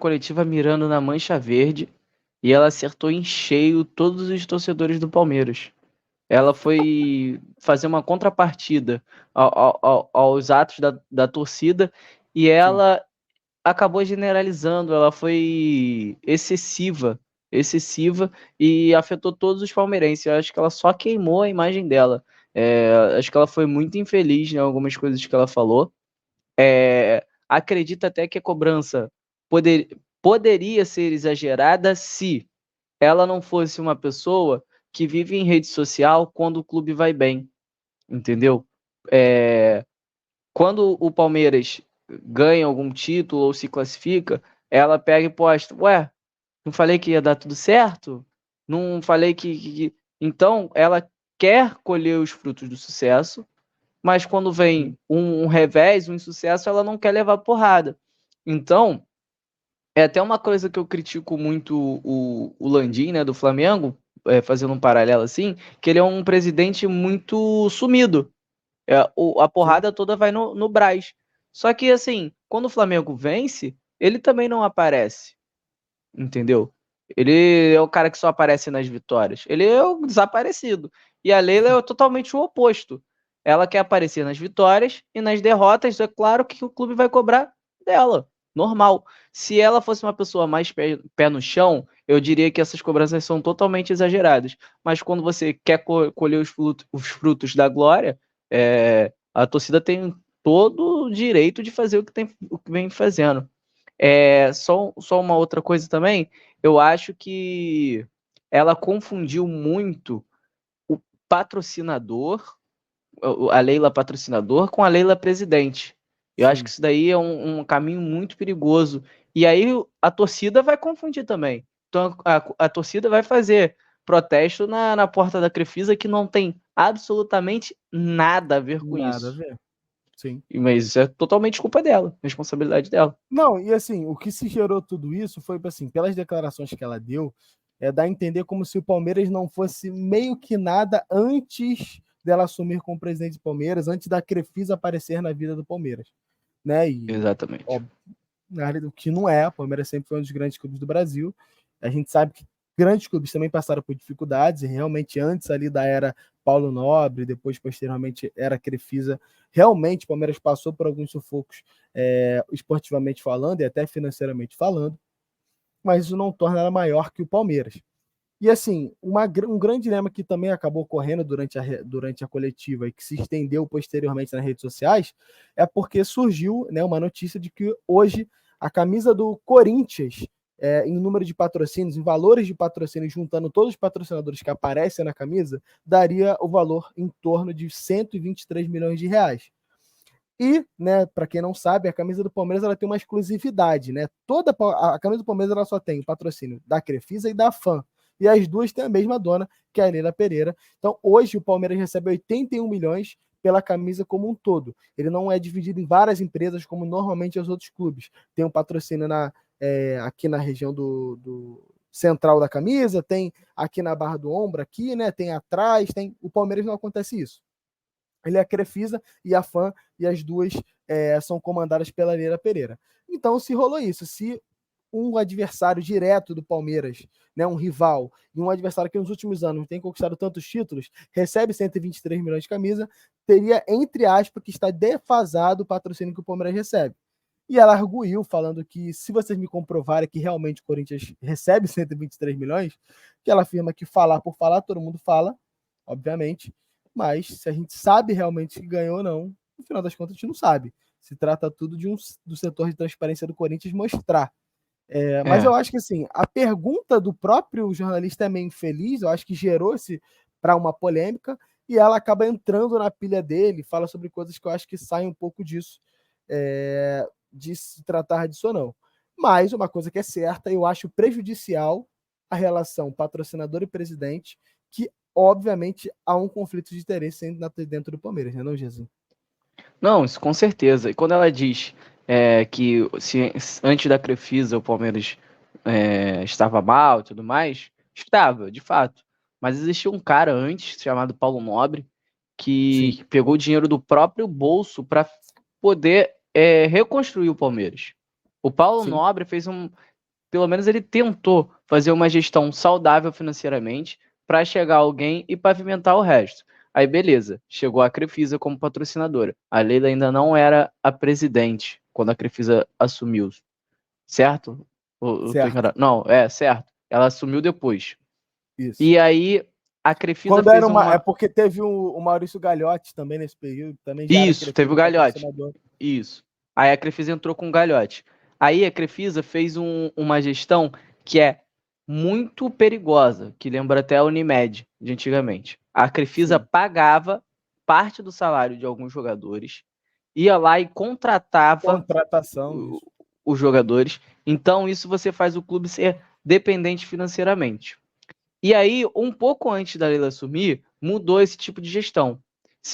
coletiva mirando na mancha verde e ela acertou em cheio todos os torcedores do Palmeiras. Ela foi fazer uma contrapartida aos atos da torcida e Sim. ela acabou generalizando, ela foi excessiva e afetou todos os palmeirenses. Eu acho que ela só queimou a imagem dela. Acho que ela foi muito infeliz em algumas coisas que ela falou. Acredito até que a cobrança poderia ser exagerada se ela não fosse uma pessoa que vive em rede social quando o clube vai bem, entendeu? É, Quando o Palmeiras ganha algum título ou se classifica, ela pega e posta, ué, não falei que ia dar tudo certo? Não falei que... Então, ela quer colher os frutos do sucesso, mas quando vem um revés, um insucesso, ela não quer levar porrada. Então, é até uma coisa que eu critico muito o Landim, né, do Flamengo, fazendo um paralelo assim, que ele é um presidente muito sumido. A Sim. porrada toda vai no Brás. Só que, assim, quando o Flamengo vence, ele também não aparece, entendeu? Ele é o cara que só aparece nas vitórias. Ele é o desaparecido. E a Leila é totalmente o oposto. Ela quer aparecer nas vitórias e nas derrotas, é claro que o clube vai cobrar dela. Normal. Se ela fosse uma pessoa mais pé no chão, eu diria que essas cobranças são totalmente exageradas. Mas quando você quer colher os frutos da glória, a torcida tem todo o direito de fazer o que vem fazendo. Só uma outra coisa também, eu acho que ela confundiu muito o patrocinador, a Leila patrocinador, com a Leila presidente. Eu acho que Sim. isso daí é um caminho muito perigoso. E aí a torcida vai confundir também. Então a torcida vai fazer protesto na porta da Crefisa que não tem absolutamente nada a ver com Nada a isso. ver. Sim. Mas isso é totalmente culpa dela, responsabilidade dela. Não, e assim, o que se gerou tudo isso foi, assim, pelas declarações que ela deu, dar a entender como se o Palmeiras não fosse meio que nada antes dela assumir como presidente do Palmeiras, antes da Crefisa aparecer na vida do Palmeiras, né? E Exatamente. ó, na realidade, o que não é, o Palmeiras sempre foi um dos grandes clubes do Brasil. A gente sabe que grandes clubes também passaram por dificuldades, e realmente antes ali da era Paulo Nobre, depois posteriormente era Crefisa, realmente o Palmeiras passou por alguns sufocos, esportivamente falando e até financeiramente falando, mas isso não torna ela maior que o Palmeiras. E assim, um grande dilema que também acabou ocorrendo durante a coletiva e que se estendeu posteriormente nas redes sociais é porque surgiu, né, uma notícia de que hoje a camisa do Corinthians, em número de patrocínios, em valores de patrocínio, juntando todos os patrocinadores que aparecem na camisa, daria o valor em torno de 123 milhões de reais. E, né, para quem não sabe, a camisa do Palmeiras ela tem uma exclusividade, né? Toda a camisa do Palmeiras ela só tem o patrocínio da Crefisa e da FAN. E as duas têm a mesma dona, que é a Leila Pereira. Então, hoje o Palmeiras recebe 81 milhões pela camisa como um todo. Ele não é dividido em várias empresas como normalmente os outros clubes. Tem um patrocínio aqui na região do central da camisa, tem aqui na barra do ombro, aqui, né? Tem atrás, tem. O Palmeiras não acontece isso. Ele é a Crefisa e a FAN, e as duas são comandadas pela Leila Pereira. Então, se rolou isso, se um adversário direto do Palmeiras, né, um rival, e um adversário que nos últimos anos tem conquistado tantos títulos, recebe 123 milhões de camisa, teria, entre aspas, que está defasado o patrocínio que o Palmeiras recebe. E ela arguiu, falando que se vocês me comprovarem que realmente o Corinthians recebe 123 milhões, que ela afirma que falar por falar, todo mundo fala, obviamente, mas se a gente sabe realmente se ganhou ou não, no final das contas a gente não sabe. Se trata tudo do setor de transparência do Corinthians mostrar. Mas É, eu acho que assim, a pergunta do próprio jornalista é meio infeliz, eu acho que gerou-se para uma polêmica, e ela acaba entrando na pilha dele, fala sobre coisas que eu acho que saem um pouco disso, de se tratar disso ou não. Mas uma coisa que é certa, eu acho prejudicial a relação patrocinador e presidente, que obviamente há um conflito de interesse dentro do Palmeiras, né, não, Jesus? não, isso com certeza. E quando ela diz que antes da Crefisa o Palmeiras estava mal e tudo mais, estava, de fato. Mas existia um cara antes, chamado Paulo Nobre, Sim, que pegou o dinheiro do próprio bolso para poder reconstruir o Palmeiras. O Paulo sim, Nobre pelo menos ele tentou fazer uma gestão saudável financeiramente para chegar alguém e pavimentar o resto. Aí, beleza, chegou a Crefisa como patrocinadora. A Leila ainda não era a presidente quando a Crefisa assumiu, certo? Eu tô Certo, enganado. Não, certo. Ela assumiu depois. isso. E aí, a Crefisa Quando era fez uma. É uma. porque teve o Maurício Gagliotti também nesse período, também já era Isso, teve o Crefisa Galhote. patrocinador. Isso. Aí a Crefisa entrou com o Galhote. Aí a Crefisa fez uma gestão que é muito perigosa, que lembra até a Unimed de antigamente. A Crefisa Sim. pagava parte do salário de alguns jogadores, ia lá e contratava Contratação, isso. os jogadores. Então, isso você faz o clube ser dependente financeiramente. E aí, um pouco antes da Leila assumir, mudou esse tipo de gestão.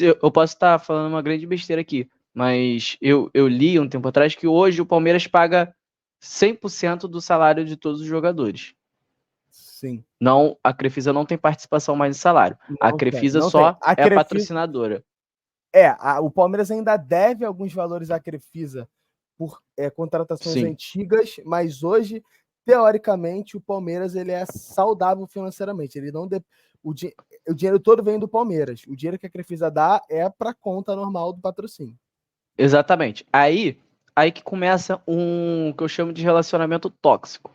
Eu posso estar falando uma grande besteira aqui, mas eu li um tempo atrás que hoje o Palmeiras paga 100% do salário de todos os jogadores. Sim. Não, a Crefisa não tem participação mais em salário. A Não tem, Crefisa não tem. só A é Crefisa. patrocinadora. O Palmeiras ainda deve alguns valores à Crefisa por contratações Sim, antigas, mas hoje, teoricamente, o Palmeiras ele é saudável financeiramente. Ele não de... o dinheiro todo vem do Palmeiras. O dinheiro que a Crefisa dá é para a conta normal do patrocínio. exatamente. Aí que começa um que eu chamo de relacionamento tóxico,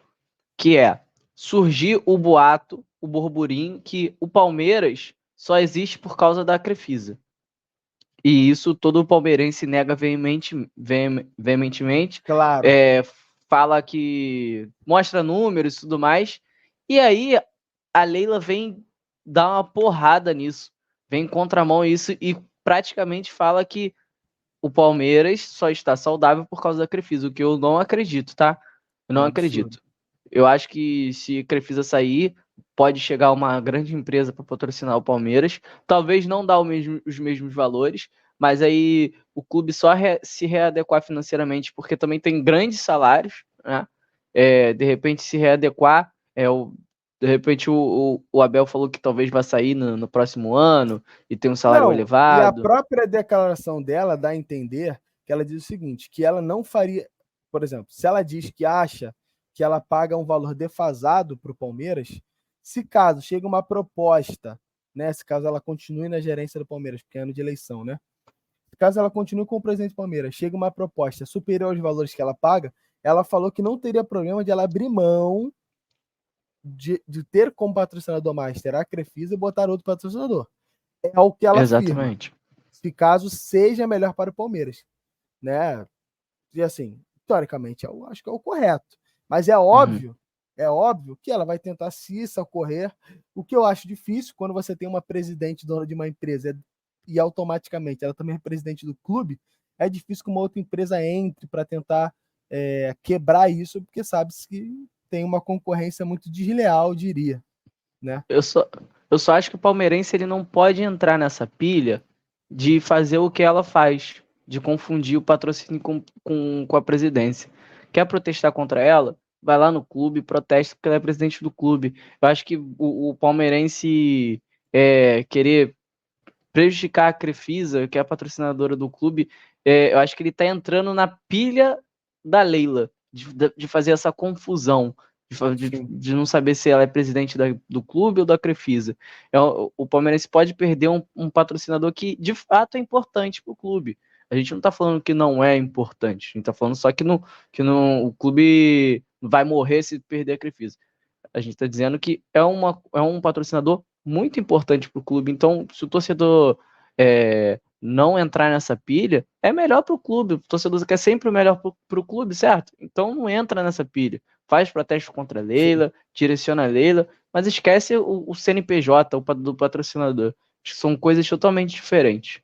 que é surgir o boato, o burburinho, que o Palmeiras só existe por causa da Crefisa. E isso todo palmeirense nega veementemente, Claro. é, fala que mostra números e tudo mais. E aí a Leila vem dar uma porrada nisso, vem em contramão isso e praticamente fala que o Palmeiras só está saudável por causa da Crefisa, o que eu não acredito, tá? Eu É não um absurdo. acredito. Eu acho que se a Crefisa sair, pode chegar uma grande empresa para patrocinar o Palmeiras. Talvez não dá os mesmos valores, mas aí o clube só se readequar financeiramente, porque também tem grandes salários, né? De repente se readequar, de repente o Abel falou que talvez vá sair no próximo ano e tem um salário Não, e a elevado. própria declaração dela dá a entender que ela diz o seguinte, que ela não faria, por exemplo, se ela diz que acha que ela paga um valor defasado para o Palmeiras, se caso chega uma proposta, né, se caso ela continue na gerência do Palmeiras, porque é ano de eleição, né? Se caso ela continue com o presidente do Palmeiras, chega uma proposta superior aos valores que ela paga, ela falou que não teria problema de ela abrir mão de ter como patrocinador master a Crefisa e botar outro patrocinador. É o que ela afirma. Exatamente. Se caso seja melhor para o Palmeiras, né? E assim, teoricamente, eu acho que é o correto. Mas Uhum. é óbvio que ela vai tentar, se isso ocorrer, o que eu acho difícil quando você tem uma presidente dona de uma empresa e automaticamente ela também é presidente do clube, é difícil que uma outra empresa entre para tentar quebrar isso, porque sabe-se que tem uma concorrência muito desleal, diria, né? Eu só, eu só acho que o palmeirense ele não pode entrar nessa pilha de fazer o que ela faz, de confundir o patrocínio com a presidência. Quer protestar contra ela? Vai lá no clube, protesta porque ela é presidente do clube. Eu acho que o palmeirense querer prejudicar a Crefisa, que é a patrocinadora do clube, eu acho que ele está entrando na pilha da Leila, de fazer essa confusão, de não saber se ela é presidente do clube ou da Crefisa. O Palmeirense pode perder um patrocinador que de fato é importante para o clube. A gente não está falando que não é importante, a gente está falando só que o clube vai morrer se perder a Crefisa. A gente está dizendo que é um patrocinador muito importante para o clube. Então, se o torcedor não entrar nessa pilha, é melhor para o clube. O torcedor quer sempre o melhor para o clube, certo? Então, não entra nessa pilha. Faz protesto contra a Sim. Leila, direciona a Leila, mas esquece o CNPJ do patrocinador. São coisas totalmente diferentes.